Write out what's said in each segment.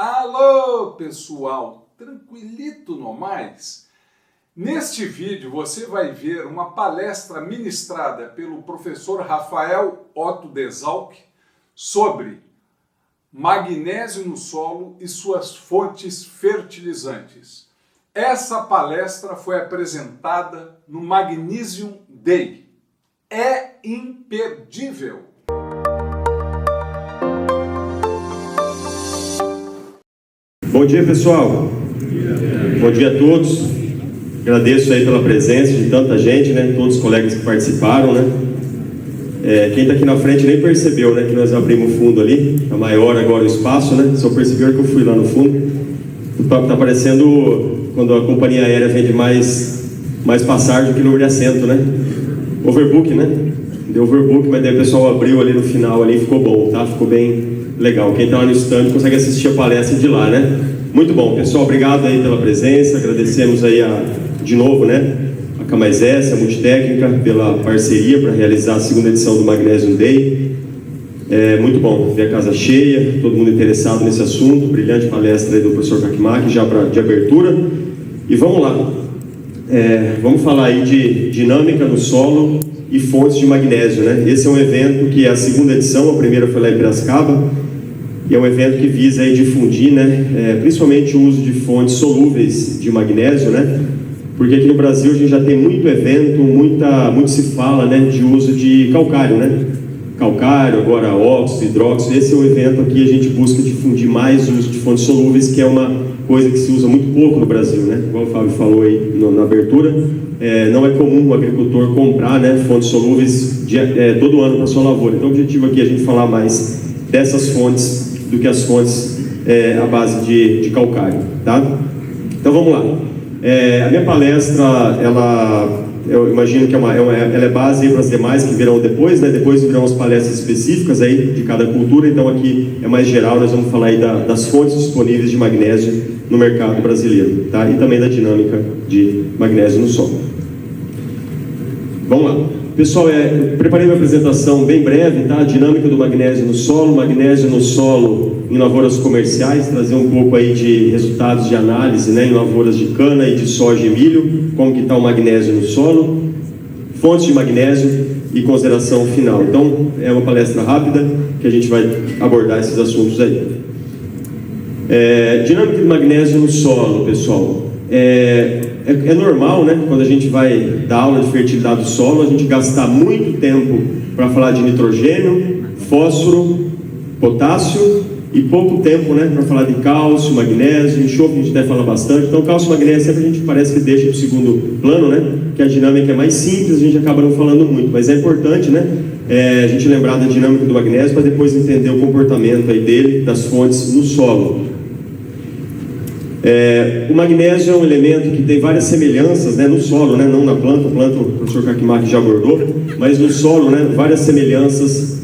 Alô, pessoal, tranquilito no mais? Neste vídeo você vai ver uma palestra ministrada pelo professor Rafael Otto Desalc sobre magnésio no solo e suas fontes fertilizantes. Essa palestra foi apresentada no Magnesium Day. É imperdível! Bom dia, pessoal. Bom dia a todos. Agradeço aí pela presença de tanta gente, né? Todos os colegas que participaram, né? Quem está aqui na frente nem percebeu, né? Que nós abrimos o fundo ali. Tá maior agora o espaço, né? Só perceberam que eu fui lá no fundo. Tá parecendo quando a companhia aérea vende mais passagem do que número de assento, né? Overbook, né? Deu overbook, mas daí o pessoal abriu ali no final ali, ficou bom, tá? Ficou bem legal. Quem está lá no stand consegue assistir a palestra de lá, né? Muito bom, pessoal. Obrigado aí pela presença. Agradecemos aí de novo, né? A K+S, a Multitécnica, pela parceria para realizar a segunda edição do Magnesium Day. Muito bom ver a casa cheia, todo mundo interessado nesse assunto. Brilhante palestra aí do professor Kakimak, já de abertura. E vamos lá. Vamos falar aí de dinâmica no solo e fontes de magnésio, né? Esse é um evento que é a segunda edição, a primeira foi lá em Piracicaba, e é um evento que visa aí difundir, né? Principalmente o uso de fontes solúveis de magnésio, né? Porque aqui no Brasil a gente já tem muito evento, muito se fala, né? De uso de calcário, né? Calcário, agora óxido, hidróxido. Esse é o evento aqui, a gente busca difundir mais o uso de fontes solúveis, que é uma coisa que se usa muito pouco no Brasil, né? Igual o Fábio falou aí na abertura, não é comum o agricultor comprar, né, fontes solúveis todo ano para sua lavoura. Então o objetivo aqui é a gente falar mais dessas fontes do que as fontes à base de calcário, tá? Então vamos lá. A minha palestra, eu imagino que ela é base para as demais que virão depois, né? Depois virão as palestras específicas aí de cada cultura. Então aqui é mais geral, nós vamos falar aí das fontes disponíveis de magnésio no mercado brasileiro, tá? E também da dinâmica de magnésio no solo. Vamos lá. Pessoal, eu preparei uma apresentação bem breve, tá? Dinâmica do magnésio no solo em lavouras comerciais, trazer um pouco aí de resultados de análise, né? Em lavouras de cana e de soja e milho, como que está o magnésio no solo, fontes de magnésio e consideração final. Então, é uma palestra rápida que a gente vai abordar esses assuntos aí. Dinâmica do magnésio no solo, pessoal. É normal, né, quando a gente vai dar aula de fertilidade do solo, a gente gastar muito tempo para falar de nitrogênio, fósforo, potássio e pouco tempo, né, para falar de cálcio, magnésio, enxofre, a gente deve falar bastante. Então, cálcio e magnésio sempre a gente parece que deixa para o segundo plano, né, que a dinâmica é mais simples, a gente acaba não falando muito, mas é importante, né, a gente lembrar da dinâmica do magnésio para depois entender o comportamento aí dele, das fontes no solo. O magnésio é um elemento que tem várias semelhanças, né, no solo, né, não na planta. A planta o professor Kakimak já abordou, mas no solo, né, várias semelhanças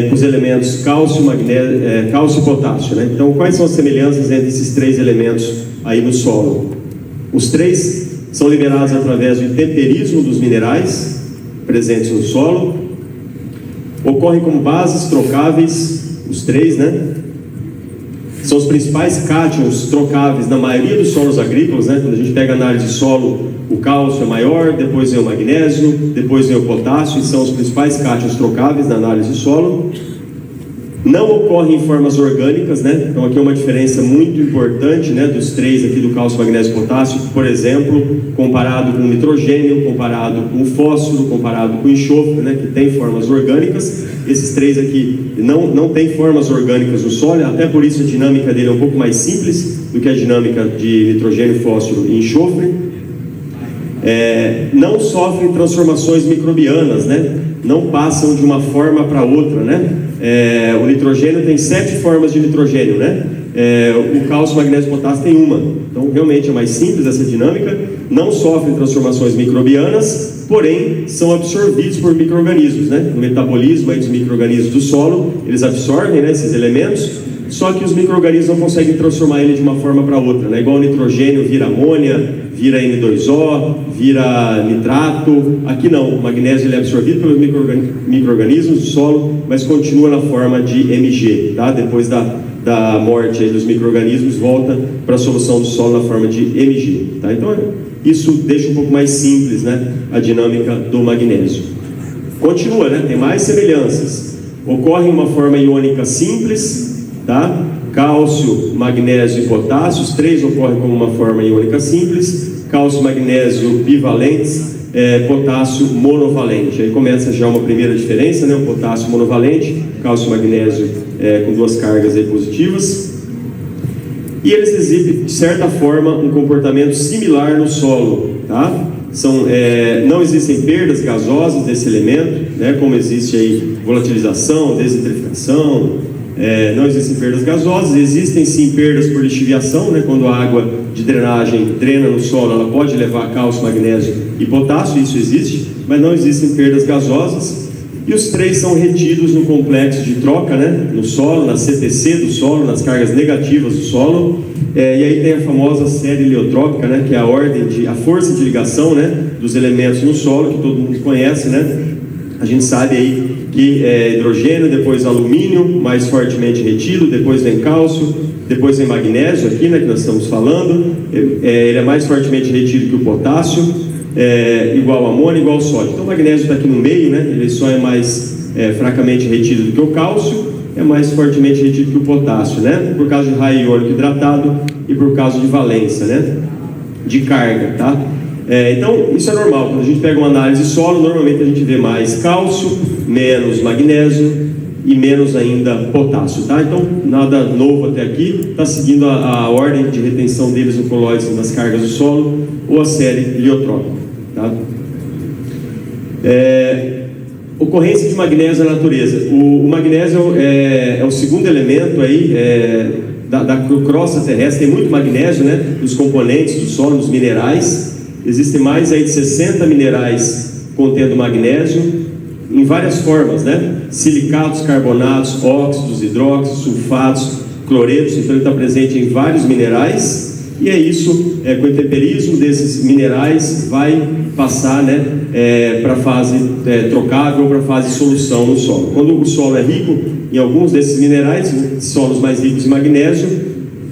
com os elementos cálcio, magnésio, cálcio e potássio, né? Então, quais são as semelhanças entre esses três elementos aí no solo? Os três são liberados através do temperismo dos minerais presentes no solo, ocorrem como bases trocáveis, os três, né? São os principais cátions trocáveis na maioria dos solos agrícolas, né? Quando a gente pega a análise de solo, o cálcio é maior, depois vem o magnésio, depois vem o potássio, e são os principais cátions trocáveis na análise de solo. Não ocorrem em formas orgânicas, né? Então aqui é uma diferença muito importante, né, dos três aqui, do cálcio, magnésio e potássio, por exemplo, comparado com o nitrogênio, comparado com o fósforo, comparado com o enxofre, né, que tem formas orgânicas. Esses três aqui não tem formas orgânicas no solo, até por isso a dinâmica dele é um pouco mais simples do que a dinâmica de nitrogênio, fósforo e enxofre. Não sofrem transformações microbianas, né? Não passam de uma forma para outra, né? O nitrogênio tem 7 formas de nitrogênio, né? O cálcio, magnésio e potássio tem uma. Então, realmente é mais simples essa dinâmica. Não sofrem transformações microbianas, porém, são absorvidos por micro-organismos, né? No metabolismo aí dos micro-organismos do solo, eles absorvem, né, esses elementos, só que os micro-organismos não conseguem transformar ele de uma forma para outra, né? Igual o nitrogênio vira amônia, vira N2O, vira nitrato. Aqui não, o magnésio ele é absorvido pelos micro-organismos do solo, mas continua na forma de Mg, tá? Depois da da morte aí dos micro-organismos volta para a solução do solo na forma de Mg. Tá? Então, isso deixa um pouco mais simples, né, a dinâmica do magnésio. Continua, né? Tem mais semelhanças. Ocorre em uma forma iônica simples, tá? Cálcio, magnésio e potássio, os três ocorrem como uma forma iônica simples. Cálcio, magnésio bivalentes, potássio monovalente. Aí começa já uma primeira diferença, né? O potássio monovalente, cálcio, magnésio com duas cargas aí positivas. E eles exibem, de certa forma, um comportamento similar no solo, tá? Não existem perdas gasosas desse elemento, né? Como existe aí volatilização, desentrificação, não existem perdas gasosas. Existem sim perdas por lixiviação, né? Quando a água de drenagem drena no solo, ela pode levar cálcio, magnésio e potássio, isso existe, mas não existem perdas gasosas. E os três são retidos no complexo de troca, né? No solo, na CTC do solo, nas cargas negativas do solo. E aí tem a famosa série heliotrópica, né? Que é a força de ligação, né? Dos elementos no solo, que todo mundo conhece, né? A gente sabe aí que é hidrogênio, depois alumínio, mais fortemente retido, depois vem cálcio, depois vem magnésio aqui, né? Que nós estamos falando. Ele é mais fortemente retido que o potássio. Igual amônio, igual sódio. Então o magnésio está aqui no meio, né? Ele só é mais fracamente retido do que o cálcio, é mais fortemente retido que o potássio, né? Por causa de raio iônico hidratado e por causa de valência, né? De carga, tá? Então isso é normal. Quando a gente pega uma análise de solo, normalmente a gente vê mais cálcio, menos magnésio e menos ainda potássio, tá? Então nada novo até aqui, está seguindo a ordem de retenção deles no colóide nas cargas do solo ou a série heliotrópica. Tá? Ocorrência de magnésio na natureza. O magnésio é o segundo elemento aí da crosta terrestre. Tem muito magnésio, né, nos componentes do solo, nos minerais. Existem mais aí de 60 minerais contendo magnésio em várias formas, né? Silicatos, carbonatos, óxidos, hidróxidos, sulfatos, cloretos. Então ele está presente em vários minerais. E é isso, com o intemperismo desses minerais, vai passar, né, para a fase trocável ou para a fase de solução no solo. Quando o solo é rico em alguns desses minerais, solos mais ricos em magnésio,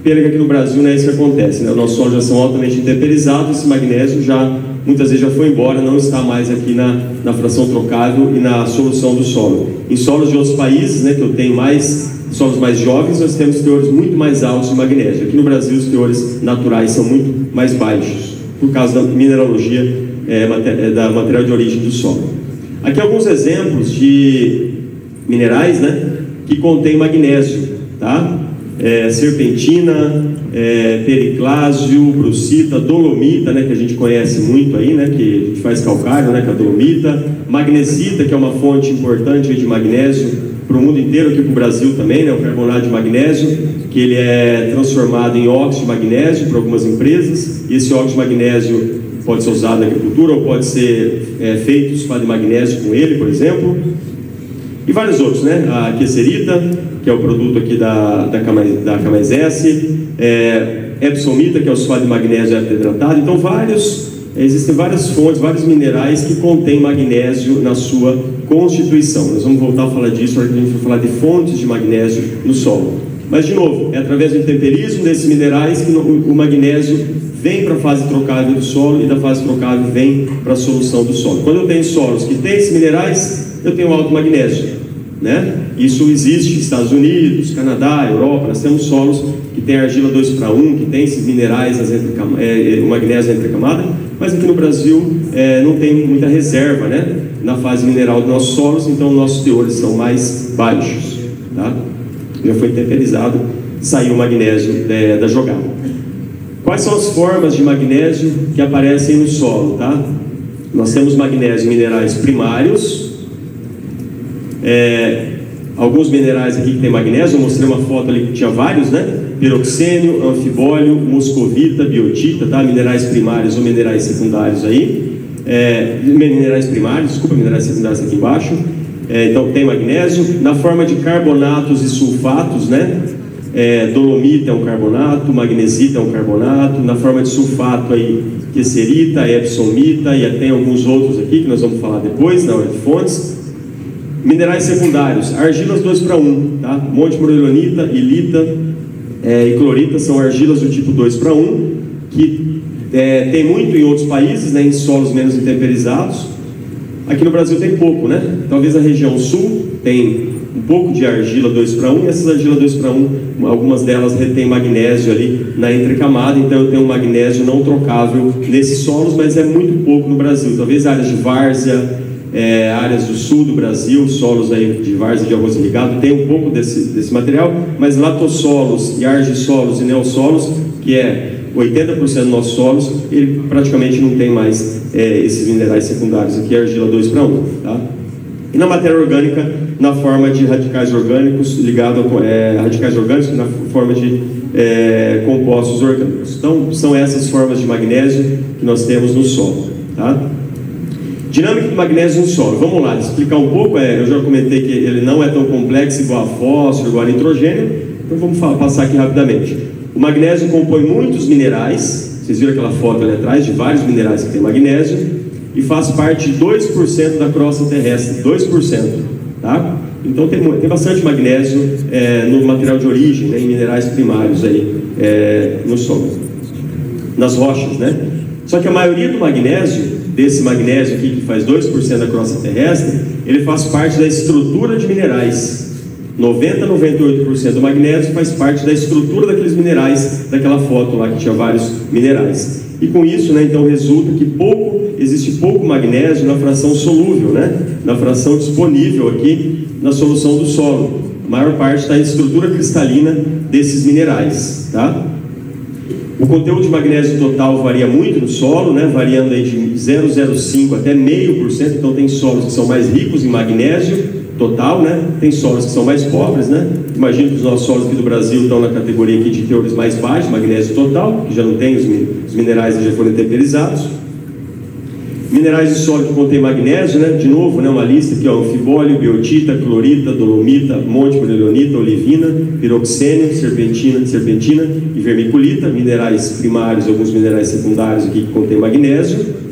pena que aqui no Brasil não é isso que acontece, né? Os nossos solos já são altamente intemperizados, esse magnésio muitas vezes já foi embora, não está mais aqui na fração trocável e na solução do solo. Em solos de outros países, né, que eu tenho solos mais jovens, nós temos teores muito mais altos de magnésio. Aqui no Brasil os teores naturais são muito mais baixos, por causa da mineralogia da material de origem do solo. Aqui alguns exemplos de minerais, né, que contêm magnésio, tá? Serpentina, periclásio, brucita, dolomita, né, que a gente conhece muito aí, né, que a gente faz calcário, né, que é a dolomita, magnesita, que é uma fonte importante de magnésio para o mundo inteiro, aqui para o Brasil também, né, o carbonato de magnésio, que ele é transformado em óxido de magnésio por algumas empresas, e esse óxido de magnésio pode ser usado na agricultura, ou pode ser feito sulfato de magnésio com ele, por exemplo, e vários outros, né, a quesserita, que é o produto aqui da Camais S, epsomita, que é o sulfato de magnésio hidratado. Então existem várias fontes, vários minerais que contêm magnésio na sua constituição. Nós vamos voltar a falar disso quando a gente for falar de fontes de magnésio no solo. Mas, de novo, é através do intemperismo desses minerais que o magnésio vem para a fase trocável do solo e da fase trocável vem para a solução do solo. Quando eu tenho solos que têm esses minerais, eu tenho alto magnésio, né? Isso existe nos Estados Unidos, Canadá, Europa. Nós temos solos que tem argila 2:1, que tem esses minerais, o magnésio entrecamada, mas aqui no Brasil não tem muita reserva, né, na fase mineral dos nossos solos, então nossos teores são mais baixos, tá? Já foi temperizado, saiu o magnésio da jogada. Quais são as formas de magnésio que aparecem no solo, tá? Nós temos magnésio em minerais primários, alguns minerais aqui que tem magnésio, eu mostrei uma foto ali que tinha vários, né? Piroxênio, anfibólio, moscovita, biotita, tá? Minerais primários ou minerais secundários aí. Minerais primários, minerais secundários aqui embaixo. Então tem magnésio na forma de carbonatos e sulfatos, né? Dolomita é um carbonato, magnesita é um carbonato. Na forma de sulfato aí, quesserita, epsomita, e tem alguns outros aqui que nós vamos falar depois na hora de fontes. Minerais secundários, argilas 2:1, tá? Monte morilonita, ilita e clorita são argilas do tipo 2:1, que tem muito em outros países, né, em solos menos intemperizados. Aqui no Brasil tem pouco, né? Talvez a região sul tem um pouco de argila 2:1, e essas argilas 2:1, algumas delas retêm magnésio ali na entrecamada, então eu tenho um magnésio não trocável nesses solos, mas é muito pouco no Brasil. Talvez áreas de várzea, áreas do sul do Brasil, solos aí de várzea de arroz irrigado, tem um pouco desse material, mas latossolos e argissolos e neossolos, que é 80% dos nossos solos, ele praticamente não tem mais esses minerais secundários. Aqui é argila 2:1, tá? E na matéria orgânica, na forma de radicais orgânicos, ligado a radicais orgânicos na forma de compostos orgânicos. Então, são essas formas de magnésio que nós temos no solo, tá? Dinâmica do magnésio no solo. Vamos lá, explicar um pouco. Eu já comentei que ele não é tão complexo igual a fósforo, igual a nitrogênio, então vamos passar aqui rapidamente. O magnésio compõe muitos minerais, vocês viram aquela foto ali atrás de vários minerais que tem magnésio, e faz parte de 2% da crosta terrestre, 2%, tá? Então tem bastante magnésio no material de origem, né, em minerais primários aí, no solo, nas rochas, né? Só que a maioria do magnésio, desse magnésio aqui, que faz 2% da crosta terrestre, ele faz parte da estrutura de minerais. 90% a 98% do magnésio faz parte da estrutura daqueles minerais, daquela foto lá que tinha vários minerais. E com isso, né, então resulta que existe pouco magnésio na fração solúvel, né, na fração disponível aqui na solução do solo. A maior parte está em estrutura cristalina desses minerais, tá? O conteúdo de magnésio total varia muito no solo, né, variando aí de 0,05 até 0,5%. Então tem solos que são mais ricos em magnésio total, né? Tem solos que são mais pobres, né? Imagino que os nossos solos aqui do Brasil estão na categoria aqui de teores mais baixos, magnésio total, que já não tem, os minerais já foram temperizados. Minerais de solo que contém magnésio, né? De novo, né, uma lista aqui, ó: anfibólio, biotita, clorita, dolomita, monte morilonita, olivina, piroxênio, serpentina e vermiculita. Minerais primários, alguns minerais secundários aqui que contém magnésio.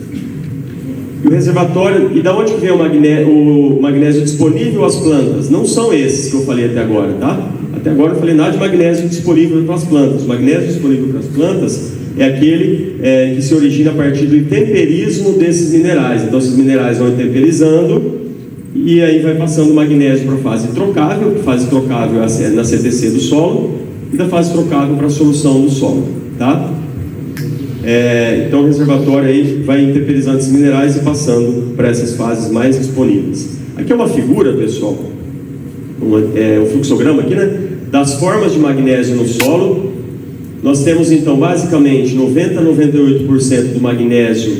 E o reservatório, e da onde que vem o magnésio disponível às plantas? Não são esses que eu falei até agora, tá? Até agora eu falei nada de magnésio disponível para as plantas. O magnésio disponível para as plantas é aquele que se origina a partir do intemperismo desses minerais. Então esses minerais vão intemperizando e aí vai passando o magnésio para a fase trocável, que fase trocável é na CTC do solo, e da fase trocável para a solução do solo, tá? Então o reservatório aí vai intemperizando esses minerais e passando para essas fases mais disponíveis. Aqui é uma figura, pessoal, um fluxograma aqui, né, das formas de magnésio no solo. Nós temos então basicamente 90% a 98% do magnésio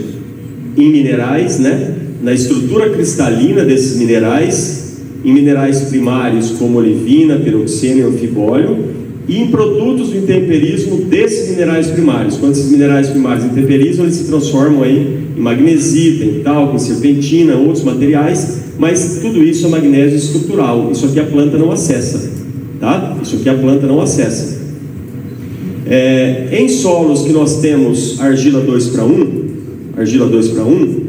em minerais, né, na estrutura cristalina desses minerais, em minerais primários como olivina, piroxênio e anfibólio, e em produtos do intemperismo desses minerais primários. Quando esses minerais primários intemperizam, eles se transformam aí em magnesita, em talco, em serpentina, outros materiais, mas tudo isso é magnésio estrutural. Isso aqui a planta não acessa, tá? Isso aqui a planta não acessa. Em solos que nós temos argila 2:1,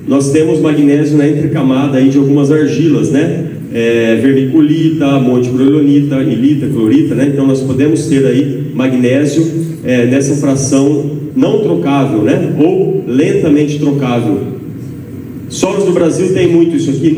nós temos magnésio na entrecamada aí de algumas argilas, né? Vermiculita, monte morilonita, ilita, clorita, né? Então nós podemos ter aí magnésio nessa fração não trocável, né? Ou lentamente trocável. Solos do Brasil tem muito isso aqui?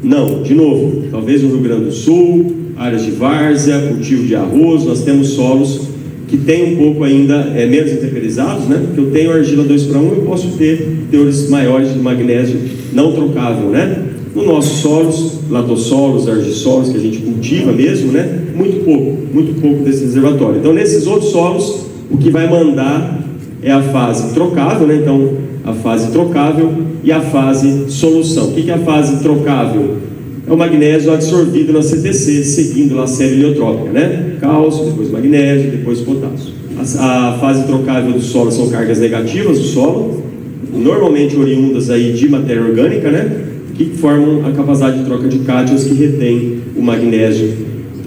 Não, de novo, talvez no Rio Grande do Sul, áreas de várzea, cultivo de arroz, nós temos solos que tem um pouco ainda menos intemperizados, né? Porque eu tenho argila 2:1, eu posso ter teores maiores de magnésio não trocável, né? Nos nossos solos, latossolos, argissolos, que a gente cultiva mesmo, né? Muito pouco desse reservatório. Então, nesses outros solos, o que vai mandar é a fase trocável, né? Então, a fase trocável e a fase solução. O que é a fase trocável? É o magnésio absorvido na CTC, seguindo lá a série heliotrópica, né? Cálcio, depois magnésio, depois potássio. A fase trocável do solo são cargas negativas do solo, normalmente oriundas aí de matéria orgânica, né? Que formam a capacidade de troca de cátions que retém o magnésio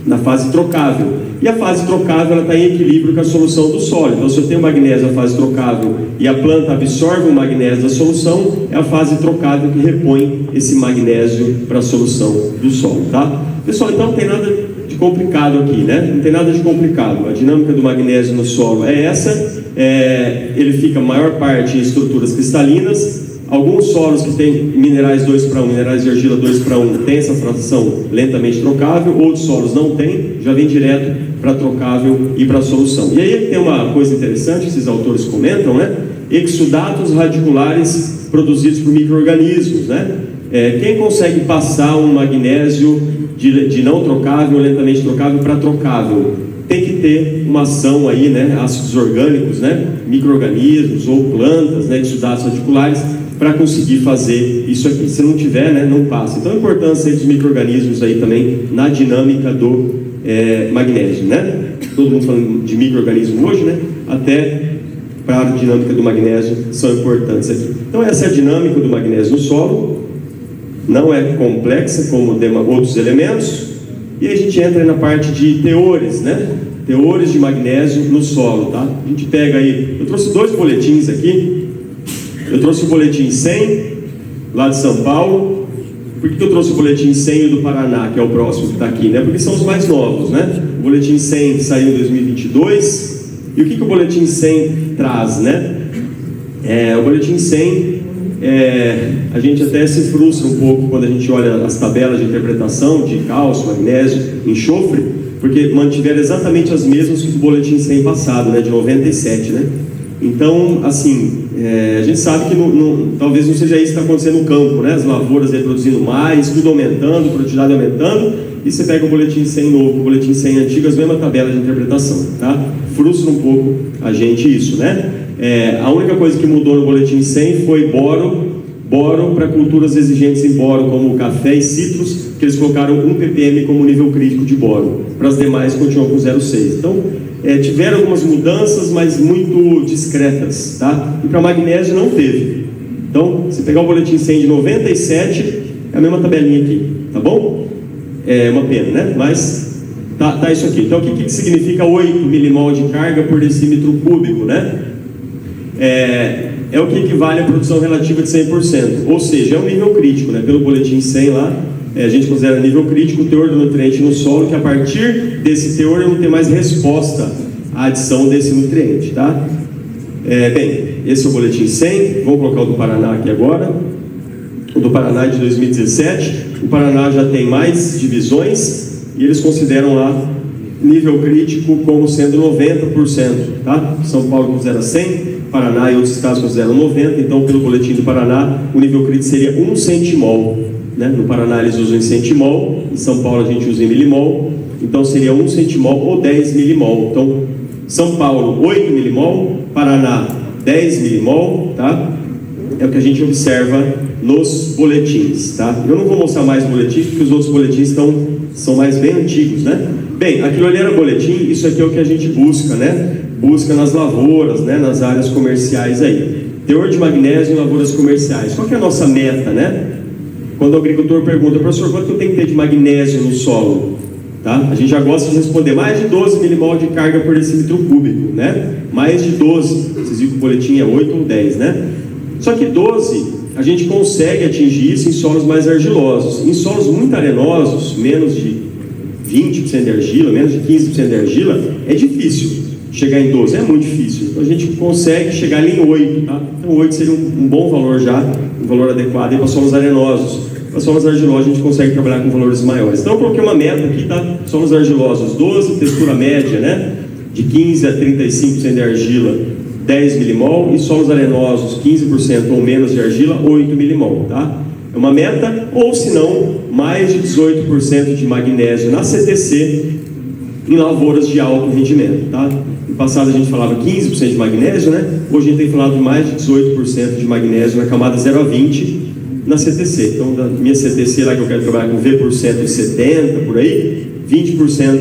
na fase trocável. E a fase trocável está em equilíbrio com a solução do solo. Então, se eu tenho magnésio na fase trocável e a planta absorve o magnésio da solução, é a fase trocável que repõe esse magnésio para a solução do solo, tá? Pessoal, então não tem nada de complicado aqui, né? Não tem nada de complicado. A dinâmica do magnésio no solo é essa. Ele fica a maior parte em estruturas cristalinas. Alguns solos que têm minerais 2:1, minerais de argila 2:1, tem essa fração lentamente trocável, outros solos não tem, já vem direto para trocável e para solução. E aí tem uma coisa interessante que esses autores comentam, né? Exudatos radiculares produzidos por micro-organismos, né? Quem consegue passar um magnésio de não trocável, lentamente trocável, para trocável? Tem que ter uma ação aí, né? Ácidos orgânicos, né? Micro-organismos ou plantas, né? Exudatos radiculares, para conseguir fazer isso aqui. Se não tiver, né, não passa. Então a importância dos micro-organismos aí também na dinâmica do magnésio, né? Todo mundo falando de micro-organismo hoje, né? Até para a dinâmica do magnésio são importantes aqui. Então essa é a dinâmica do magnésio no solo. Não é complexa como outros elementos. E a gente entra na parte de teores, né? Teores de magnésio no solo, tá? A gente pega aí, eu trouxe 2 boletins aqui. Eu trouxe o boletim 100, lá de São Paulo. Por que eu trouxe o boletim 100 do Paraná, que é o próximo que está aqui, né? Porque são os mais novos, né? O boletim 100 saiu em 2022. E o que o boletim 100 traz, né? O boletim 100, a gente até se frustra um pouco quando a gente olha as tabelas de interpretação de cálcio, magnésio, enxofre, porque mantiveram exatamente as mesmas que o boletim 100 passado, né? De 97, né? Então, assim, a gente sabe que talvez não seja isso que está acontecendo no campo, né? As lavouras reproduzindo mais, tudo aumentando, a produtividade aumentando, e você pega o boletim 100 novo, o boletim 100 antigo, as mesmas tabelas de interpretação, tá? Frustra um pouco a gente isso, né? A única coisa que mudou no boletim 100 foi boro para culturas exigentes em boro, como café e citros, que eles colocaram 1 ppm como nível crítico de boro. Para as demais, continuam com 0,6. Então, tiveram algumas mudanças, mas muito discretas, tá? E para magnésio não teve. Então, se pegar o boletim 100 de 97, é a mesma tabelinha aqui, tá bom? É uma pena, né? Mas tá isso aqui. Então, o que significa 8 milimol de carga por decímetro cúbico, né? É o que equivale à produção relativa de 100%. Ou seja, é um nível crítico, né? Pelo boletim 100 lá, a gente considera nível crítico o teor do nutriente no solo, que a partir desse teor eu não tenho mais resposta à adição desse nutriente, tá? Bem, esse é o boletim 100. Vamos colocar o do Paraná aqui agora. O do Paraná é de 2017. O Paraná já tem mais divisões e eles consideram lá nível crítico como sendo 90%, tá? São Paulo considera 100%, Paraná e outros estados consideram 90%. Então, pelo boletim do Paraná, o nível crítico seria 1 centimol, né? No Paraná eles usam em centimol, em São Paulo a gente usa em milimol. Então seria 1 centimol ou 10 milimol. Então, São Paulo 8 milimol, Paraná 10 milimol, tá? É o que a gente observa nos boletins, tá? Eu não vou mostrar mais boletins, porque os outros boletins são mais bem antigos, né? Bem, aquilo ali era boletim, isso aqui é o que a gente busca, né? Busca nas lavouras, né? Nas áreas comerciais aí. Teor de magnésio em lavouras comerciais. Qual que é a nossa meta, né? Quando o agricultor pergunta, professor, quanto eu tenho que ter de magnésio no solo? Tá? A gente já gosta de responder mais de 12 milimol de carga por decímetro cúbico, né? Mais de 12, vocês viram que o boletim é 8 ou 10, né? Só que 12, a gente consegue atingir isso em solos mais argilosos. Em solos muito arenosos, menos de 20% de argila, menos de 15% de argila, é difícil chegar em 12, é muito difícil. Então a gente consegue chegar ali em 8, tá? Então 8 seria um bom valor já, um valor adequado para solos arenosos. Para solos argilosos a gente consegue trabalhar com valores maiores. Então eu coloquei uma meta aqui, tá? Solos argilosos 12, textura média, né? De 15 a 35% de argila, 10 milimol, e solos arenosos 15% ou menos de argila, 8 milimol, tá? É uma meta, ou se não, mais de 18% de magnésio na CTC em lavouras de alto rendimento, tá? No passado a gente falava 15% de magnésio, né? Hoje a gente tem falado de mais de 18% de magnésio na camada 0 a 20 na CTC. Então, da minha CTC lá que eu quero trabalhar com V% de 70, por aí, 20%,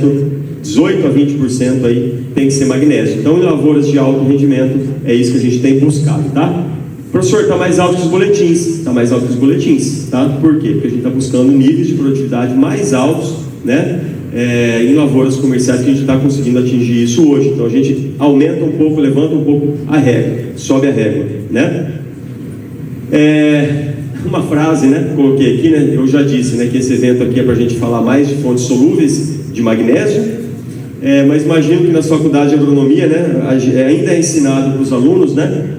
18 a 20% aí tem que ser magnésio. Então, em lavouras de alto rendimento, é isso que a gente tem buscado, tá? Professor, está mais alto que os boletins. Está mais alto que os boletins, tá? Por quê? Porque a gente está buscando níveis de produtividade mais altos, né? em lavouras comerciais, que a gente está conseguindo atingir isso hoje. Então a gente aumenta um pouco, levanta um pouco a régua, sobe a régua, né? Uma frase, né, coloquei aqui, né, eu já disse, né, que esse evento aqui é para a gente falar mais de fontes solúveis de magnésio, mas imagino que na faculdade de agronomia, né, ainda é ensinado para os alunos, né,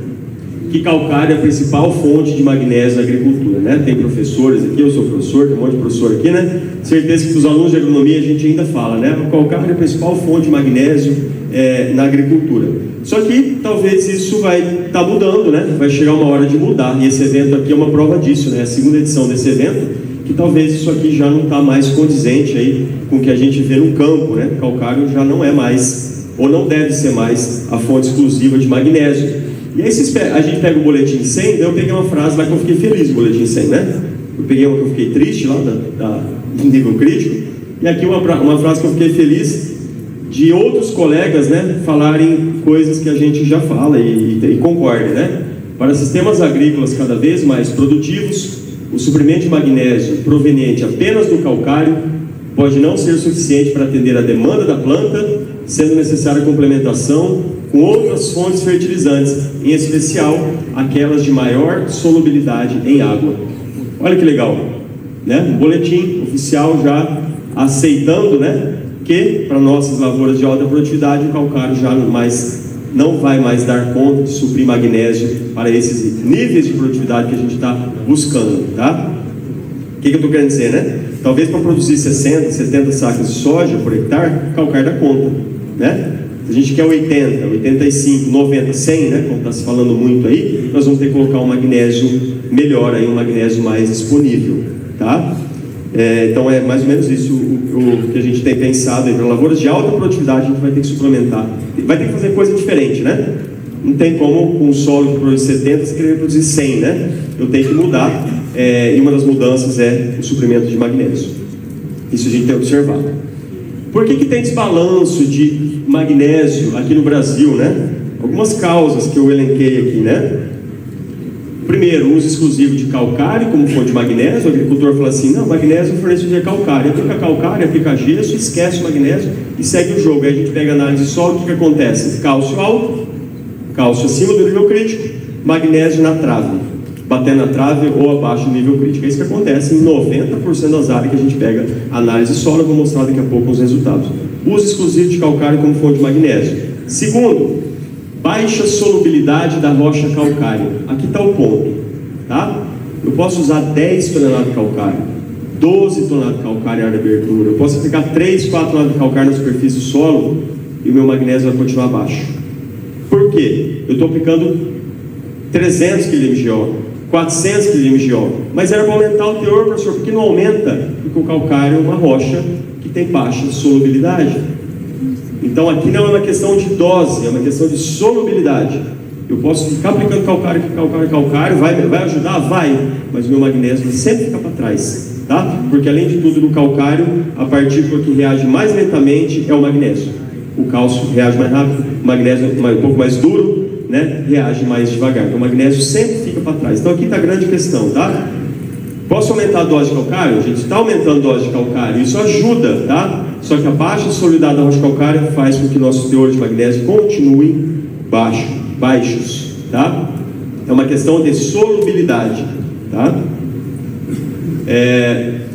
que calcário é a principal fonte de magnésio na agricultura, né? Tem professores aqui, eu sou professor, tem um monte de professor aqui, né? Certeza que para os alunos de agronomia a gente ainda fala, né? O calcário é a principal fonte de magnésio na agricultura. Só que talvez isso vai estar mudando, né? Vai chegar uma hora de mudar, e esse evento aqui é uma prova disso, né? A segunda edição desse evento, que talvez isso aqui já não está mais condizente aí com o que a gente vê no campo, né? Calcário já não é mais, ou não deve ser mais, a fonte exclusiva de magnésio. E aí a gente pega o boletim 100, daí eu peguei uma frase lá que eu fiquei feliz no boletim 100, né? Eu peguei uma que eu fiquei triste lá, do nível crítico, e aqui uma frase que eu fiquei feliz de outros colegas, né, falarem coisas que a gente já fala e concorda, né? Para sistemas agrícolas cada vez mais produtivos, o suprimento de magnésio proveniente apenas do calcário pode não ser suficiente para atender a demanda da planta, sendo necessária a complementação com outras fontes fertilizantes, em especial aquelas de maior solubilidade em água. Olha que legal, né? Um boletim oficial já aceitando, né, que para nossas lavouras de alta produtividade o calcário já não vai mais dar conta de suprir magnésio para esses níveis de produtividade que a gente está buscando, tá? O que eu estou querendo dizer, né? Talvez para produzir 60, 70 sacas de soja por hectare, o calcário dá conta, né? Se a gente quer 80, 85, 90, 100, né, como está se falando muito aí, nós vamos ter que colocar um magnésio melhor, aí, um magnésio mais disponível, tá? Então é mais ou menos isso o que a gente tem pensado aí. Para lavouras de alta produtividade a gente vai ter que suplementar, vai ter que fazer coisa diferente, né? Não tem como com um solo que produz 70 você querer produzir 100, né? Eu tenho que mudar, e uma das mudanças é o suprimento de magnésio. Isso a gente tem observado. Por que tem desbalanço de magnésio aqui no Brasil, né? Algumas causas que eu elenquei aqui, né? Primeiro, uso exclusivo de calcário como fonte de magnésio. O agricultor fala assim, não, magnésio fornece de calcário. Aplica calcário, aplica gesso, esquece o magnésio e segue o jogo. Aí a gente pega a análise de solo, o que acontece? Cálcio alto, cálcio acima do nível crítico, magnésio na trave, batendo na trave ou abaixo do nível crítico. É isso que acontece em 90% das áreas que a gente pega análise de solo. Eu vou mostrar daqui a pouco os resultados. Uso exclusivo de calcário como fonte de magnésio. Segundo, baixa solubilidade da rocha calcária. Aqui está o ponto, tá? Eu posso usar 10 toneladas de calcário, 12 toneladas de calcário em área de abertura. Eu posso aplicar 3, 4 toneladas de calcário na superfície do solo e o meu magnésio vai continuar baixo. Por quê? Eu estou aplicando 300 kmGO, 400 kmGO, mas era para aumentar o teor, professor, porque não aumenta, porque o calcário é uma rocha que tem baixa solubilidade. Então aqui não é uma questão de dose, é uma questão de solubilidade. Eu posso ficar aplicando calcário, vai ajudar? Vai, mas o meu magnésio sempre fica para trás, tá? Porque além de tudo, no calcário, a partícula que reage mais lentamente é o magnésio. O cálcio reage mais rápido, o magnésio é um pouco mais duro, né? Reage mais devagar. Então o magnésio sempre fica para trás. Então aqui está a grande questão, tá? Posso aumentar a dose de calcário? A gente está aumentando a dose de calcário, isso ajuda, tá? Só que a baixa solubilidade da rocha calcária faz com que nossos teores de magnésio continuem baixos, tá? É uma questão de solubilidade, tá?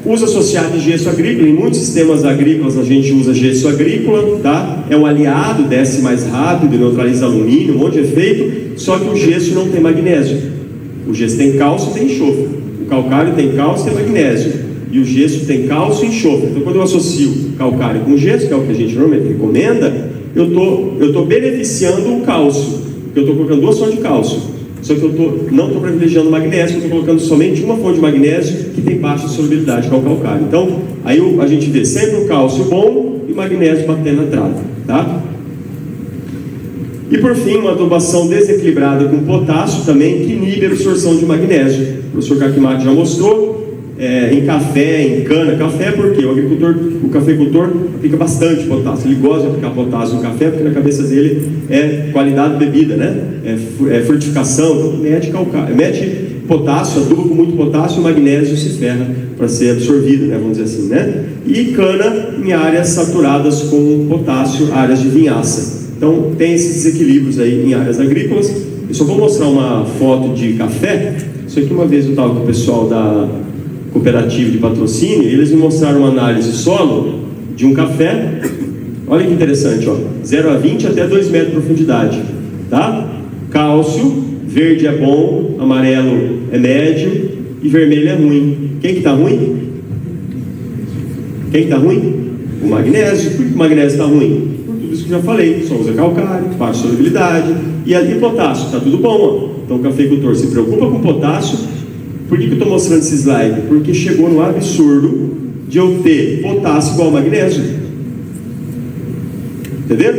Uso associado de gesso agrícola. Em muitos sistemas agrícolas a gente usa gesso agrícola, tá? É um aliado, desce mais rápido, neutraliza alumínio, um monte de efeito, só que o gesso não tem magnésio. O gesso tem cálcio e tem enxofre. O calcário tem cálcio e tem magnésio. E o gesso tem cálcio e enxofre. Então quando eu associo calcário com gesso, que é o que a gente normalmente recomenda, eu estou beneficiando o cálcio, porque eu estou colocando 2 fontes de cálcio. Só que não estou privilegiando o magnésio, estou colocando somente uma fonte de magnésio que tem baixa solubilidade, que é o calcário. Então, aí a gente vê sempre o cálcio bom e o magnésio batendo na trave, tá? E por fim, uma adubação desequilibrada com potássio também, que inibe a absorção de magnésio. O professor Kakimaki já mostrou. Em café, em cana. Café porque o cafeicultor aplica bastante potássio. Ele gosta de aplicar potássio no café porque na cabeça dele é qualidade de bebida, né? É frutificação. Então mete potássio, aduba com muito potássio, o magnésio se ferra para ser absorvido, né, vamos dizer assim, né? E cana em áreas saturadas com potássio, áreas de vinhaça. Então tem esses desequilíbrios aí em áreas agrícolas. Eu só vou mostrar uma foto de café. Isso aqui, uma vez eu estava com o pessoal da cooperativa de patrocínio, e eles me mostraram uma análise solo de um café. Olha que interessante, ó, 0 a 20 até 2 metros de profundidade, tá? Cálcio, verde é bom, amarelo é médio e vermelho é ruim. Quem que está ruim? Quem está ruim? O magnésio. Por que o magnésio está ruim? Por tudo isso que eu já falei, só usa calcário, baixa solubilidade e ali potássio, está tudo bom, ó. Então o cafeicultor se preocupa com potássio. Por que eu estou mostrando esse slide? Porque chegou no absurdo de eu ter potássio igual ao magnésio. Entenderam?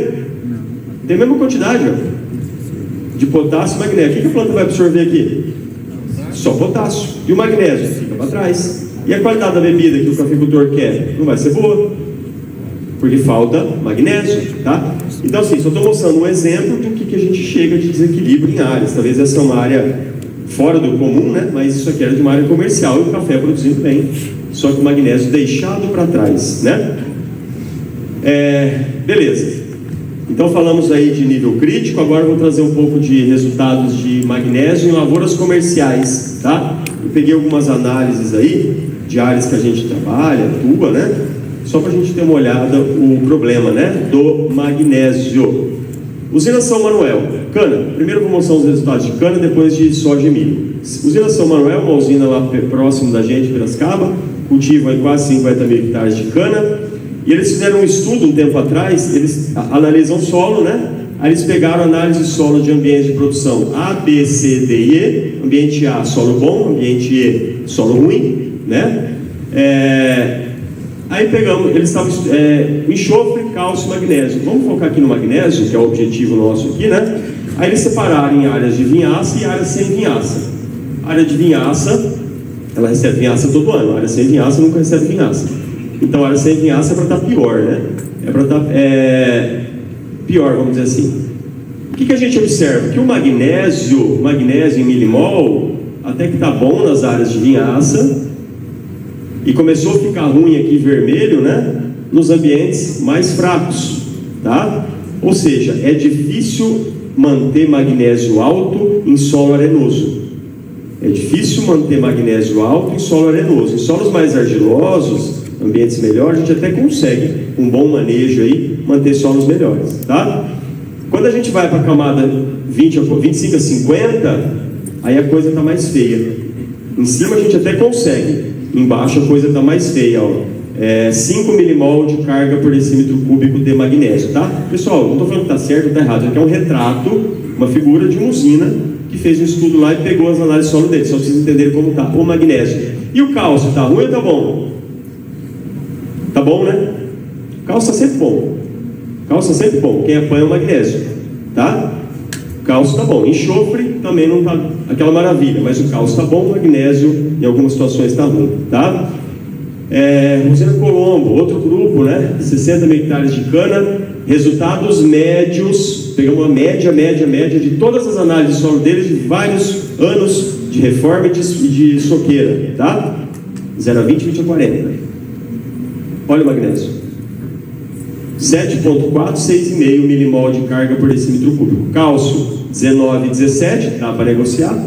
Tem a mesma quantidade, ó, de potássio e magnésio. O que a planta vai absorver aqui? Só potássio. E o magnésio fica para trás. E a qualidade da bebida que o cafeicultor quer não vai ser boa, porque falta magnésio, tá? Então assim, só estou mostrando um exemplo do que a gente chega de desequilíbrio em áreas. Talvez essa é uma área fora do comum, né? Mas isso aqui era de uma área comercial e o café produzindo bem, só que o magnésio deixado para trás, né? Beleza. Então falamos aí de nível crítico. Agora eu vou trazer um pouco de resultados de magnésio em lavouras comerciais, tá? Eu peguei algumas análises aí de áreas que a gente trabalha, atua, né? Só para a gente ter uma olhada o problema, né, do magnésio. Usina São Manuel, cana. Primeiro vou mostrar os resultados de cana, depois de soja e milho. Usina São Manuel, uma usina lá próximo da gente, Piracicaba, cultiva aí quase 50 mil hectares de cana. E eles fizeram um estudo um tempo atrás, eles analisam solo, né? Aí eles pegaram análise de solo de ambientes de produção A, B, C, D e E. Ambiente A, solo bom, ambiente E, solo ruim, né? Aí pegamos, eles estavam enxofre, cálcio, magnésio. Vamos focar aqui no magnésio, que é o objetivo nosso aqui, né? Aí eles separaram em áreas de vinhaça e áreas sem vinhaça. A área de vinhaça, ela recebe vinhaça todo ano. A área sem vinhaça nunca recebe vinhaça. Então a área sem vinhaça é para estar pior, né? É para estar pior, vamos dizer assim. O que a gente observa? Que o magnésio em milimol, até que está bom nas áreas de vinhaça, e começou a ficar ruim aqui vermelho, né? Nos ambientes mais fracos, tá? Ou seja, é difícil manter magnésio alto em solo arenoso. É difícil manter magnésio alto em solo arenoso. Em solos mais argilosos, ambientes melhores, a gente até consegue, com um bom manejo aí, manter solos melhores, tá? Quando a gente vai para a camada 25 a 50, aí a coisa está mais feia. Em cima a gente até consegue, embaixo a coisa está mais feia, ó. 5 milimol de carga por decímetro cúbico de magnésio, tá? Pessoal, não estou falando que está certo ou está errado, isso aqui é um retrato, uma figura de uma usina que fez um estudo lá e pegou as análises solo dele, só para vocês entenderem como está o magnésio. E o cálcio, está ruim ou está bom? Tá bom, né? Cálcio está sempre bom. Cálcio está sempre bom. Quem apanha é o magnésio, tá? Cálcio está bom. Enxofre também não está aquela maravilha, mas o cálcio está bom, o magnésio em algumas situações está ruim, tá? Usina Colombo, outro grupo, né? 60 mil hectares de cana, resultados médios, pegamos uma média de todas as análises de solo deles de vários anos de reforma e de soqueira, tá? 0 a 20, 20 a 40. Olha o magnésio. 7,4, 6,5 milimol de carga por decímetro cúbico. Cálcio, 19, 17, dá para negociar.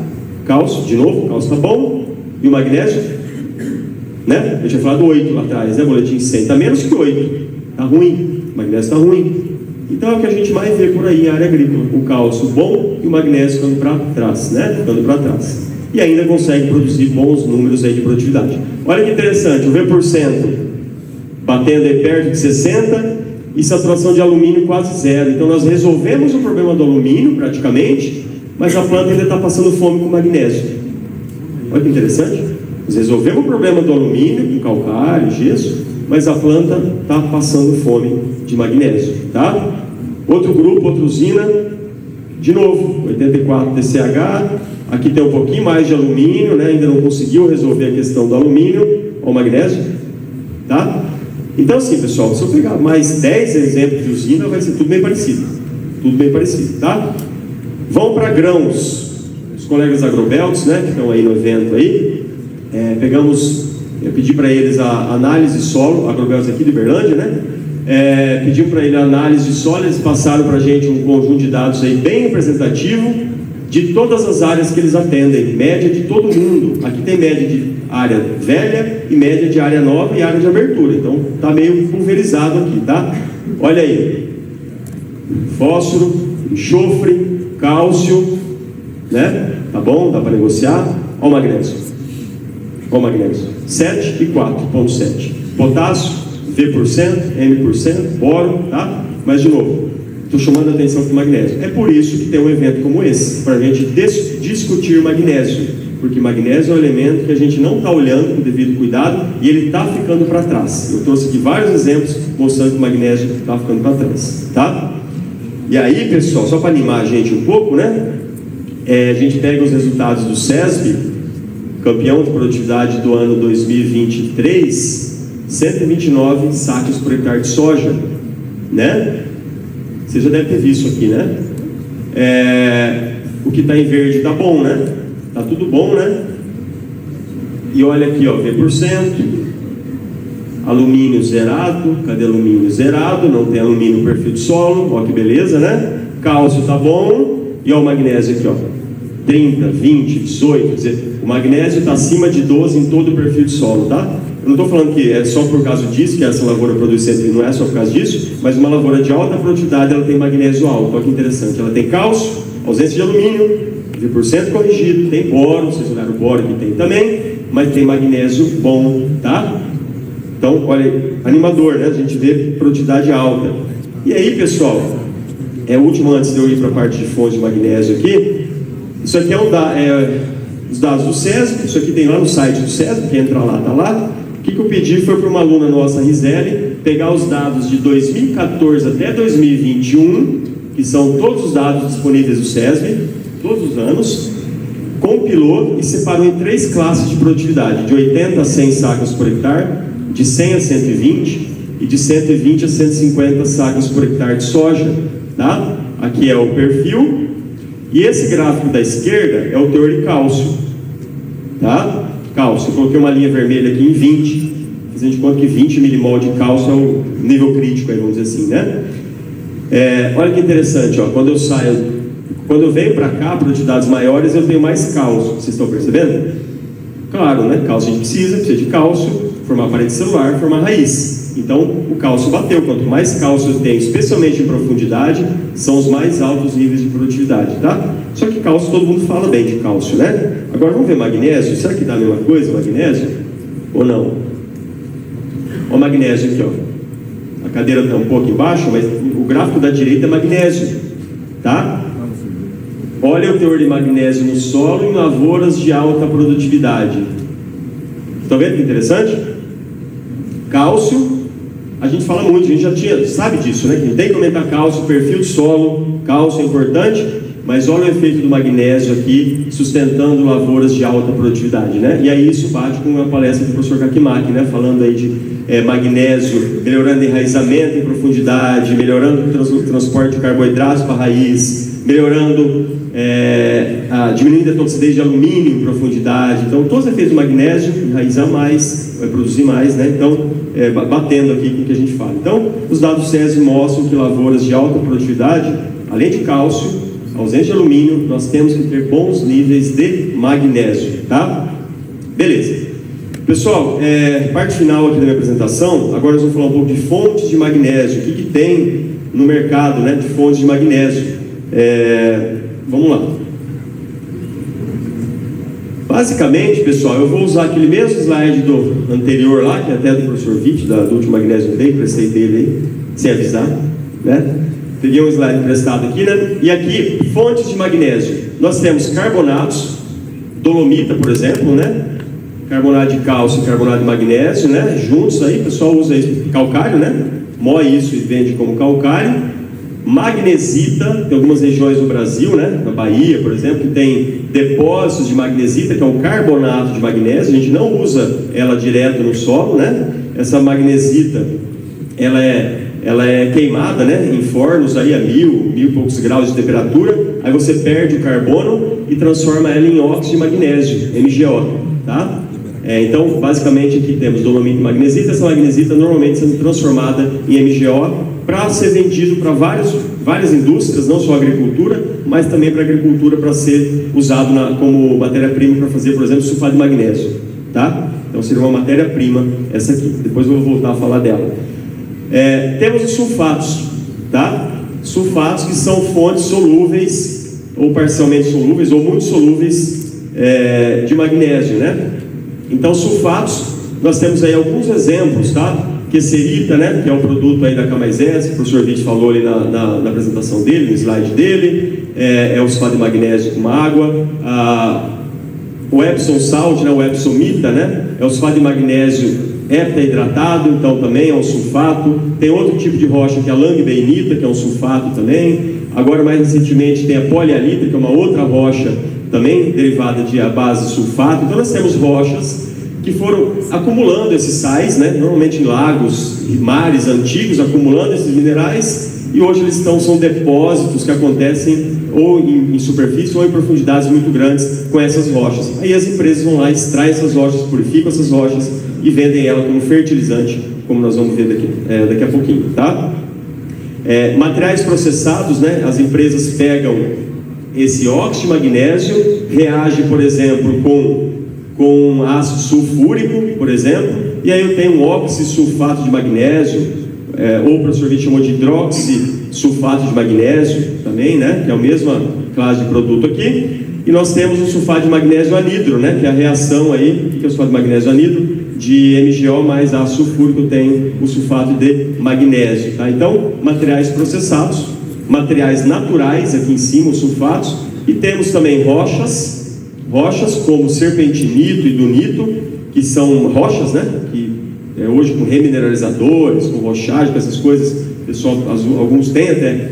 Cálcio, de novo, cálcio está bom. E o magnésio, né? Eu tinha falado 8 lá atrás, né? Boletim 100, está menos que 8. Está ruim, o magnésio está ruim. Então é o que a gente mais vê por aí em área agrícola. O cálcio bom e o magnésio ficando para trás, né? Ficando para trás. E ainda consegue produzir bons números aí de produtividade. Olha que interessante, o V% batendo aí perto de 60 e saturação de alumínio quase zero. Então nós resolvemos o problema do alumínio praticamente, mas a planta ainda está passando fome com magnésio. Olha que interessante. Nós resolvemos o problema do alumínio com calcário, gesso, mas a planta está passando fome de magnésio, tá? Outro grupo, outra usina, de novo, 84 TCH, aqui tem um pouquinho mais de alumínio, né? Ainda não conseguiu resolver a questão do alumínio ou magnésio, tá? Então assim, pessoal, se eu pegar mais 10 exemplos de usina, vai ser tudo bem parecido, tá? Vão para grãos. colegas agrobelts, né, que estão aí no evento aí, eu pedi para eles a análise de solo, agrobelts aqui de Uberlândia, né? Pediu para ele a análise de solo, eles passaram para a gente um conjunto de dados aí bem representativo de todas as áreas que eles atendem, média de todo mundo. Aqui tem média de área velha e média de área nova e área de abertura, então está meio pulverizado aqui, tá? Olha aí, fósforo, enxofre, cálcio, né? Tá bom? Dá para negociar. Olha o magnésio. Olha o magnésio. 7 e 4,7. Potássio, V%, M%, boro, tá? Mas de novo, estou chamando a atenção para o magnésio. É por isso que tem um evento como esse, para a gente discutir magnésio. Porque magnésio é um elemento que a gente não está olhando com devido cuidado e ele está ficando para trás. Eu trouxe aqui vários exemplos mostrando que o magnésio está ficando para trás, tá? E aí, pessoal, só para animar a gente um pouco, né? A gente pega os resultados do SESB, campeão de produtividade do ano 2023, 129 sacos por hectare de soja, né? Você já deve ter visto aqui, né? O que está em verde está bom, né? Tá tudo bom, né? E olha aqui, ó, V%, alumínio zerado. Cadê alumínio zerado? Não tem alumínio no perfil de solo, ó que beleza, né? Cálcio tá bom. E ó o magnésio aqui, ó, 30, 20, 18, quer dizer, o magnésio está acima de 12 em todo o perfil de solo, tá? Eu não estou falando que é só por causa disso que essa lavoura produz sempre, não é só por causa disso, mas uma lavoura de alta produtividade, ela tem magnésio alto. Olha que interessante, ela tem cálcio, ausência de alumínio, V% corrigido, tem boro, vocês olharam o boro que tem também, mas tem magnésio bom, tá? Então, olha, animador, né? A gente vê produtividade alta. E aí, pessoal, o último antes de eu ir para a parte de fontes de magnésio aqui, isso aqui os dados do SESB, isso aqui tem lá no site do SESB, quem entrar lá, tá lá. O que eu pedi foi para uma aluna nossa, Rizeli, pegar os dados de 2014 até 2021, que são todos os dados disponíveis do SESB, todos os anos, compilou e separou em 3 classes de produtividade, de 80 a 100 sacas por hectare, de 100 a 120 e de 120 a 150 sacas por hectare de soja, tá? Aqui é o perfil, e esse gráfico da esquerda é o teor de cálcio, tá? Cálcio, eu coloquei uma linha vermelha aqui em 20, fazendo de conta que 20 milimol de cálcio é o nível crítico, aí, vamos dizer assim, né? Olha que interessante, ó, quando eu venho para cá, produtividades maiores, eu tenho mais cálcio, vocês estão percebendo? Claro, né? Cálcio a gente precisa de cálcio, formar parede celular, formar raiz. Então, o cálcio bateu. Quanto mais cálcio eu tenho, especialmente em profundidade, são os mais altos níveis de produtividade, tá? Só que cálcio, todo mundo fala bem de cálcio, né? Agora, vamos ver magnésio. Será que dá a mesma coisa, magnésio? Ou não? Olha o magnésio aqui, ó. A cadeira está um pouco embaixo, mas o gráfico da direita é magnésio, tá? Olha o teor de magnésio no solo em lavouras de alta produtividade. Estão vendo que interessante? Cálcio, a gente fala muito, a gente já sabe disso, né? Que a gente tem que aumentar cálcio, perfil de solo, cálcio é importante, mas olha o efeito do magnésio aqui, sustentando lavouras de alta produtividade, né? E aí isso bate com uma palestra do professor Kakimaki, né? Falando aí de magnésio, melhorando enraizamento em profundidade, melhorando o transporte de carboidratos para a raiz, melhorando, diminuindo a toxicidade de alumínio em profundidade. Então, todos os efeitos do magnésio, enraizar mais, vai produzir mais, né? Então, batendo aqui com o que a gente fala. Então, os dados SESB mostram que lavouras de alta produtividade, além de cálcio, ausência de alumínio, nós temos que ter bons níveis de magnésio, tá? Beleza. Pessoal, parte final aqui da minha apresentação, agora nós vamos falar um pouco de fontes de magnésio, o que tem no mercado, né, de fontes de magnésio. Vamos lá. Basicamente, pessoal, eu vou usar aquele mesmo slide do anterior lá, que é até do professor Witt, do último magnésio que prestei dele aí, sem avisar, né? Peguei um slide emprestado aqui, né? E aqui, fontes de magnésio. Nós temos carbonatos, dolomita, por exemplo, né? Carbonato de cálcio e carbonato de magnésio, né? Juntos aí, o pessoal usa isso, calcário, né? Moe isso e vende como calcário. Magnesita, tem algumas regiões do Brasil, né? Na Bahia, por exemplo, que tem depósitos de magnesita, que é um carbonato de magnésio. A gente não usa ela direto no solo, né? Essa magnesita, ela é queimada, né? Em fornos aí a 1000 e poucos graus de temperatura, aí você perde o carbono e transforma ela em óxido de magnésio, MgO, tá? Então, basicamente, aqui temos dolomita e magnesita. Essa magnesita normalmente sendo transformada em MgO para ser vendido para várias indústrias, não só agricultura, mas também para agricultura, para ser usado como matéria-prima para fazer, por exemplo, sulfato de magnésio, tá? Então, seria uma matéria-prima essa aqui. Depois eu vou voltar a falar dela. Temos os sulfatos, tá? Sulfatos que são fontes solúveis, ou parcialmente solúveis, ou muito solúveis de magnésio, né? Então, sulfatos, nós temos aí alguns exemplos, tá? Quesserita, né? Que é um produto aí da K+S, que o professor Witt falou ali na apresentação dele, no slide dele. É o sulfato de magnésio com água. O Epsom Salt, né? O Epsomita, né? É o sulfato de magnésio heptahidratado, então também é um sulfato. Tem outro tipo de rocha que é a langbeinita, que é um sulfato também. Agora, mais recentemente, tem a polialita, que é uma outra rocha também derivada de a base sulfato. Então nós temos rochas que foram acumulando esses sais, né? Normalmente em lagos e mares antigos, acumulando esses minerais, e hoje eles são depósitos que acontecem ou em superfície ou em profundidades muito grandes com essas rochas. Aí as empresas vão lá, extraem essas rochas, purificam essas rochas e vendem ela como fertilizante, como nós vamos ver daqui a pouquinho, tá? Materiais processados, né? As empresas pegam esse óxido de magnésio, reage, por exemplo, com ácido sulfúrico, por exemplo, e aí eu tenho um oxisulfato de magnésio, ou o professor Witt chamou de hidroxisulfato de magnésio também, né? Que é a mesma classe de produto aqui. E nós temos o sulfato de magnésio anidro, né? Que é a reação aí, que é o sulfato de magnésio anidro, de MgO mais ácido sulfúrico tem o sulfato de magnésio, tá? Então, materiais processados, materiais naturais aqui em cima, os sulfatos, e temos também rochas como serpentinito e dunito, que são rochas, né? Que hoje com remineralizadores, com rochagem, com essas coisas, pessoal, alguns têm até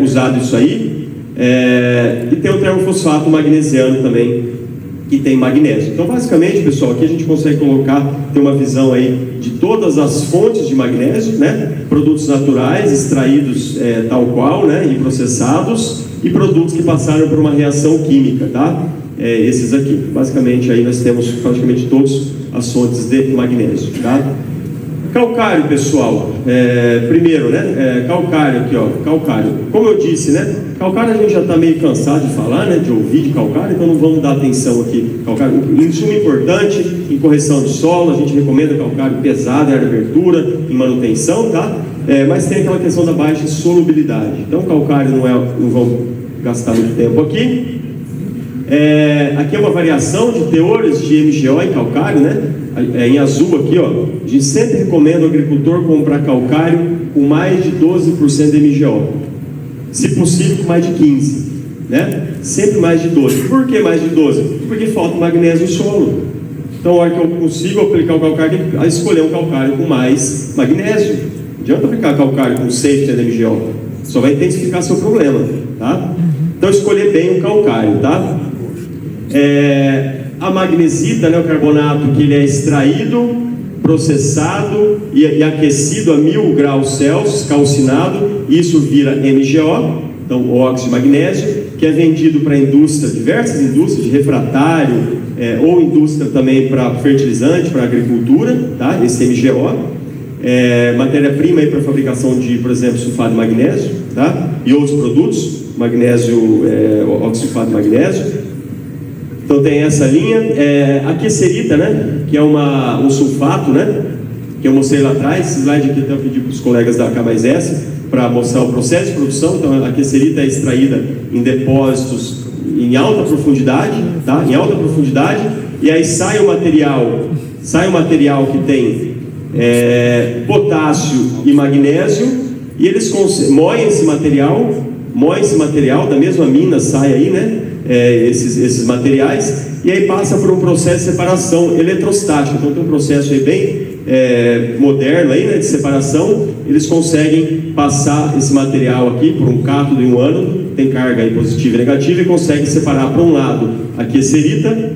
usado isso aí. E tem o termofosfato magnesiano também, que tem magnésio. Então, basicamente, pessoal, aqui a gente consegue ter uma visão aí de todas as fontes de magnésio, né? Produtos naturais, extraídos tal qual, né? E processados, e produtos que passaram por uma reação química, tá? Esses aqui. Basicamente, aí nós temos praticamente todas as fontes de magnésio, tá? Calcário, pessoal. Primeiro, né? Calcário aqui, ó. Calcário. Como eu disse, né? Calcário a gente já está meio cansado de falar, né? De ouvir de calcário, então não vamos dar atenção aqui. Calcário, insumo importante em correção de solo, a gente recomenda calcário pesado em área de abertura, em manutenção, tá? Mas tem aquela questão da baixa solubilidade. Então, calcário não vamos gastar muito tempo aqui. Aqui é uma variação de teores de MgO em calcário, né? Em azul aqui, ó. A gente sempre recomenda ao agricultor comprar calcário com mais de 12% de MgO. Se possível, com mais de 15%, né? Sempre mais de 12%. Por que mais de 12%? Porque falta magnésio no solo. Então, a hora que eu consigo aplicar o calcário, tem que escolher um calcário com mais magnésio. Não adianta aplicar calcário com 6% de MgO. Só vai intensificar seu problema, tá? Então, escolher bem o calcário, tá? A magnesita, né, o carbonato, que ele é extraído, processado e aquecido a 1000 graus Celsius, calcinado, isso vira MgO, então o óxido de magnésio, que é vendido para diversas indústrias de refratário, ou indústria também para fertilizante, para agricultura, tá? Esse MgO, matéria-prima para fabricação de, por exemplo, sulfato de magnésio, tá? E outros produtos, magnésio, oxisulfato de magnésio. Então tem essa linha, a quesserita, né, que é um sulfato, né, que eu mostrei lá atrás. Esse slide aqui eu pedi para os colegas da K+S para mostrar o processo de produção. Então a quesserita é extraída em depósitos em alta profundidade, tá? Em alta profundidade, e aí sai o material que tem potássio e magnésio, e eles moem esse material da mesma mina, sai aí, né? Esses materiais, e aí passa por um processo de separação eletrostática. Então tem um processo aí bem moderno aí, né, de separação. Eles conseguem passar esse material aqui por um cátodo em um ânodo, tem carga aí positiva e negativa, e conseguem separar para um lado a quesserita,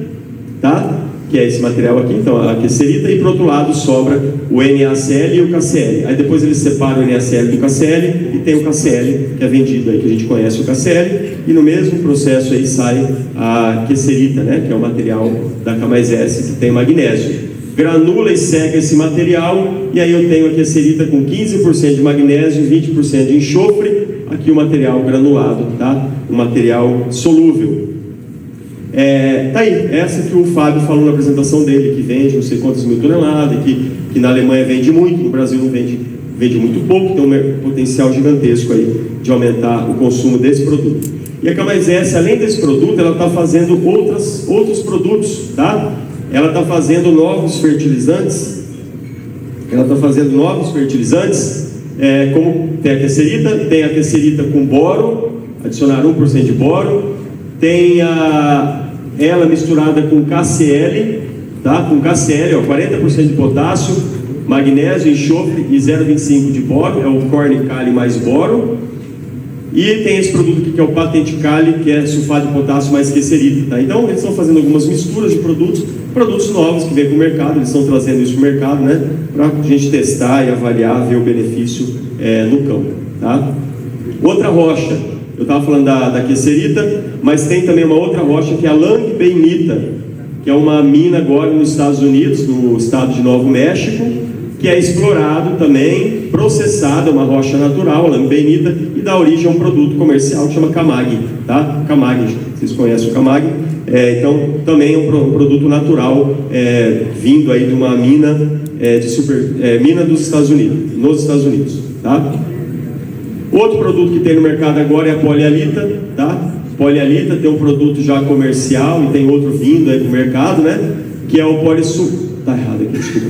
tá? que é esse material aqui, então a quesserita, e por outro lado sobra o NaCl e o KCl. Aí depois eles separam o NaCl do KCl e tem o KCl, que é vendido aí, que a gente conhece o KCl, e no mesmo processo aí sai a quesserita, né, que é o material da K+S que tem magnésio. Granula e seca esse material, e aí eu tenho a quesserita com 15% de magnésio e 20% de enxofre, aqui o material granulado, tá? O material solúvel. Tá aí, essa que o Fábio falou na apresentação dele, que vende não sei quantas mil toneladas, que na Alemanha vende muito, no Brasil não vende muito pouco, tem um potencial gigantesco aí de aumentar o consumo desse produto. E a K+S, além desse produto, ela está fazendo outros produtos, tá? Ela está fazendo novos fertilizantes, como tem a quesserita com boro, adicionar 1% de boro, tem ela misturada com KCl, tá? Com KCl, 40% de potássio, magnésio, enxofre e 0,25 de boro, é o Corn Kali mais boro. E tem esse produto aqui que é o Patent Kali, que é sulfato de potássio mais quesserita, tá? Então eles estão fazendo algumas misturas de produtos novos que vêm para o mercado, eles estão trazendo isso para o mercado, né? Para a gente testar e avaliar, ver o benefício no campo, tá? Outra rocha, eu estava falando da quesserita, mas tem também uma outra rocha que é a langbeinita, que é uma mina agora nos Estados Unidos, no estado de Novo México, que é explorado também, processado, uma rocha natural, langbeinita, e dá origem a um produto comercial que chama Camag, tá? Camag, vocês conhecem o Camag? Então, também é um produto natural, vindo aí de uma mina, mina dos Estados Unidos, nos Estados Unidos, tá? Outro produto que tem no mercado agora é a polialita, tá? Polialita tem um produto já comercial e tem outro vindo aí para o mercado, né? Que é o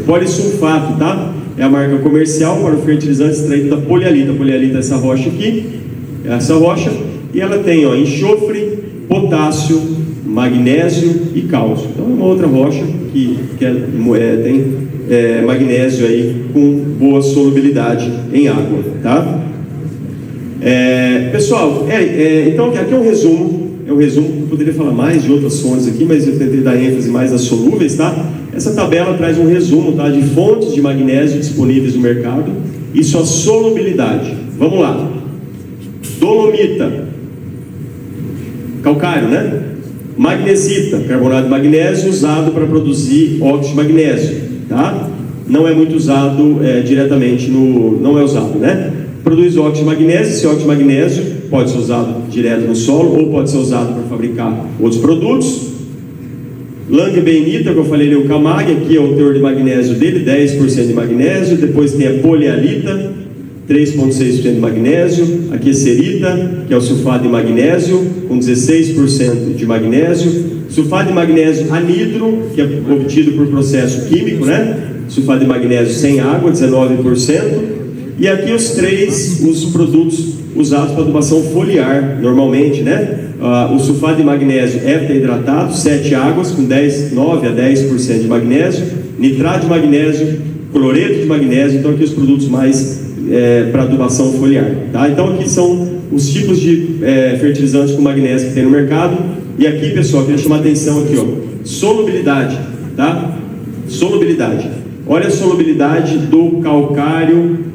polissulfato, tá? É a marca comercial para o fertilizante extraído da polialita. A polialita é essa rocha aqui, e ela tem, enxofre, potássio, magnésio e cálcio. Então é uma outra rocha que tem magnésio aí com boa solubilidade em água, tá? Pessoal, então aqui é um resumo, eu poderia falar mais de outras fontes aqui, mas eu tentei dar ênfase mais nas solúveis, tá? Essa tabela traz um resumo, tá, de fontes de magnésio disponíveis no mercado e sua solubilidade. Vamos lá. Dolomita, calcário, né? Magnesita, carbonato de magnésio usado para produzir óxido de magnésio, tá? Não é muito usado diretamente não é usado, né? Produz óxido de magnésio. Esse óxido de magnésio pode ser usado direto no solo ou pode ser usado para fabricar outros produtos. Langbeinita, que eu falei ali, o Camag, aqui é o teor de magnésio dele, 10% de magnésio. Depois tem a polialita, 3,6% de magnésio. A quesserita, que é o sulfato de magnésio, com 16% de magnésio. Sulfato de magnésio anidro, que é obtido por processo químico, né? Sulfato de magnésio sem água, 19%. E aqui os produtos usados para adubação foliar, normalmente, né? O sulfato de magnésio heptahidratado, 7 águas, com 9 a 10% de magnésio, nitrato de magnésio, cloreto de magnésio. Então aqui os produtos mais para adubação foliar, tá? Então aqui são os tipos de fertilizantes com magnésio que tem no mercado. E aqui, pessoal, eu queria chamar a atenção aqui, solubilidade, tá? Solubilidade. Olha a solubilidade do calcário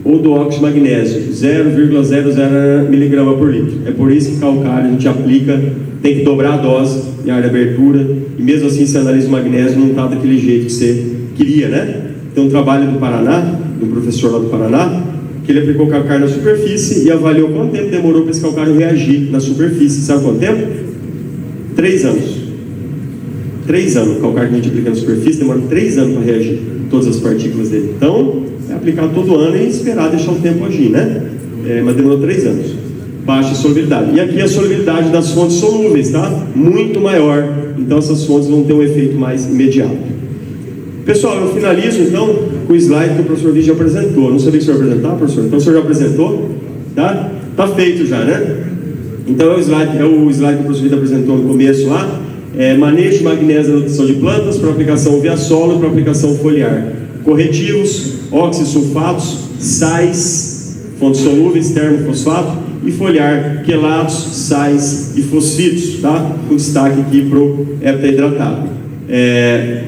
ou do óxido de magnésio, 0,00 mg por litro. É por isso que calcário a gente aplica, tem que dobrar a dose em área de abertura, e mesmo assim você analisa o magnésio, não está daquele jeito que você queria, né? Tem um trabalho do Paraná, do professor lá do Paraná, que ele aplicou calcário na superfície e avaliou quanto tempo demorou para esse calcário reagir na superfície. Sabe quanto tempo? 3 anos. 3 anos. O calcário que a gente aplica na superfície demora 3 anos para reagir, todas as partículas dele. Então, é aplicar todo ano e esperar deixar o tempo agir, né? Mas demorou 3 anos. Baixa solubilidade. E aqui a solubilidade das fontes solúveis, tá? Muito maior. Então essas fontes vão ter um efeito mais imediato. Pessoal, eu finalizo então com o slide que o professor Vitor já apresentou. Não sabia que o senhor ia apresentar, professor? Então o senhor já apresentou? Tá? Tá feito já, né? Então é o slide que o professor Vitor apresentou no começo lá. Manejo de magnésio na nutrição de plantas para aplicação via solo e para aplicação foliar. Corretivos, oxisulfatos, sais, fontes solúveis, termofosfato, e foliar, quelatos, sais e fosfitos, tá? Com destaque aqui para o heptahidratado.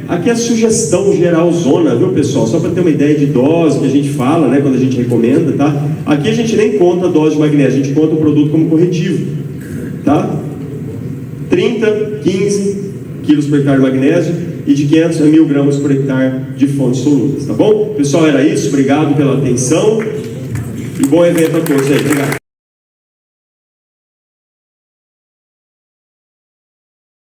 Aqui é a sugestão geral zona, viu, pessoal? Só para ter uma ideia de dose que a gente fala, né, quando a gente recomenda, tá? Aqui a gente nem conta a dose de magnésio, a gente conta o produto como corretivo, tá? 30, 15 quilos por hectare de magnésio e de 500 a 1.000 gramas por hectare de fontes solúveis, tá bom? Pessoal, era isso. Obrigado pela atenção e bom evento a todos aí. Obrigado.